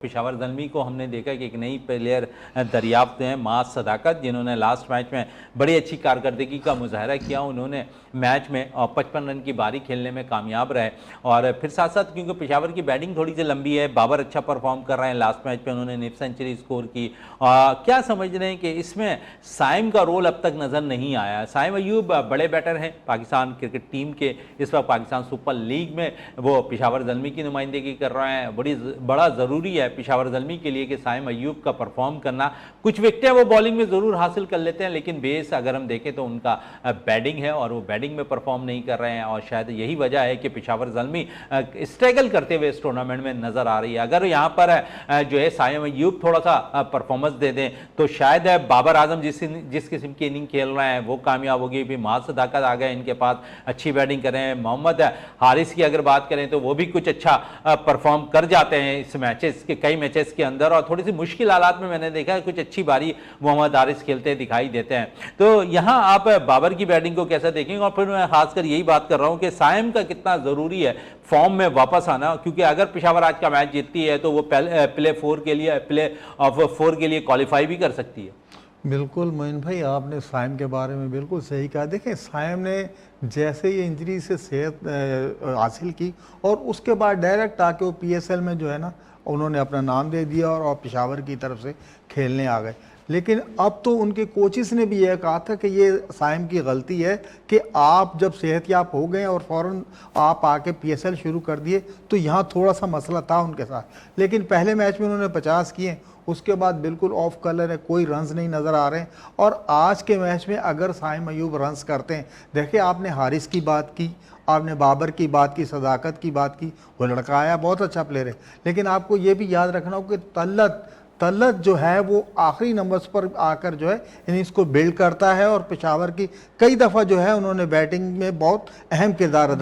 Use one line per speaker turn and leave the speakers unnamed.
पेशावर ज़ल्मी को हमने देखा कि एक नई प्लेयर दरियाफ्त हैं मास सदाकत, जिन्होंने लास्ट मैच में बड़ी अच्छी कारकर्दगी का मुजाहरा किया। उन्होंने मैच में 55 रन की बारी खेलने में कामयाब रहे। और फिर साथ साथ क्योंकि पेशावर की बैटिंग थोड़ी सी लंबी है, बाबर अच्छा परफॉर्म कर रहे हैं। लास्ट मैच में उन्होंने निफ सेंचुरी स्कोर की। क्या समझ रहे हैं कि इसमें साइम का रोल अब तक नज़र नहीं आया? साइम अयूब बड़े बैटर हैं पाकिस्तान क्रिकेट टीम के, इस वक्त पाकिस्तान सुपर लीग में वो पेशावर ज़ल्मी की नुमाइंदगी कर रहे हैं। बड़ा ज़रूरी है पेशावर ज़ल्मी के लिए कि साइम अयूब का परफॉर्म करना। कुछ विकेटें वो बॉलिंग में ज़रूर हासिल कर लेते हैं, लेकिन बेस अगर हम देखें तो उनका बैटिंग है और वो बैटिंग में परफॉर्म नहीं कर रहे हैं। और शायद यही वजह है कि पेशावर ज़ल्मी स्ट्रगल करते हुए इस टूर्नामेंट में नज़र आ रही है। अगर यहाँ पर जो है साइम अयूब थोड़ा सा परफॉर्मेंस दे दें तो शायद बाबर आजम जिस किस्म की इनिंग खेल रहे हैं वो कामयाब होगी। भी मास सदाकत आ गए इनके पास, अच्छी बैटिंग करें। मोहम्मद हारिस की अगर बात करें तो वो भी कुछ अच्छा परफॉर्म कर जाते हैं इस मैचेस के, कई मैचेस के अंदर। और थोड़ी सी मुश्किल हालात में मैंने देखा है कुछ अच्छी बारी मोहम्मद हारिस खेलते दिखाई देते हैं। तो यहाँ आप बाबर की बैटिंग को कैसे देखेंगे? और फिर मैं खासकर यही बात कर रहा हूँ कि साइम का कितना ज़रूरी है फॉर्म में वापस आना, क्योंकि अगर पेशावर आज का मैच जीतती है तो वो प्ले ऑफ 4 के लिए क्वालिफाई भी कर सकती है।
बिल्कुल मोइन भाई, आपने साइम के बारे में बिल्कुल सही कहा। देखें, साइम ने जैसे ही इंजरी से सेहत हासिल की और उसके बाद डायरेक्ट आके वो पीएसएल में जो है ना उन्होंने अपना नाम दे दिया और पेशावर की तरफ से खेलने आ गए। लेकिन अब तो उनके कोचिस ने भी यह कहा था कि ये साइम की गलती है कि आप जब सेहतयाब हो गए और फ़ौरन आप आके पीएसएल शुरू कर दिए, तो यहाँ थोड़ा सा मसला था उनके साथ। लेकिन पहले मैच में उन्होंने 50 किए, उसके बाद बिल्कुल ऑफ कलर है, कोई रन्स नहीं नज़र आ रहे हैं। और आज के मैच में अगर साइम अयूब रन्स करते हैं, देखिए आपने हारिस की बात की, आपने बाबर की बात की, सदाकत की बात की, वो लड़का आया बहुत अच्छा प्लेयर है। लेकिन आपको ये भी याद रखना हो कि तलत जो है वो आखिरी नंबर्स पर आकर जो है इनिंग्स को बिल्ड करता है। और पेशावर की कई दफ़ा जो है उन्होंने बैटिंग में बहुत अहम किरदार अदा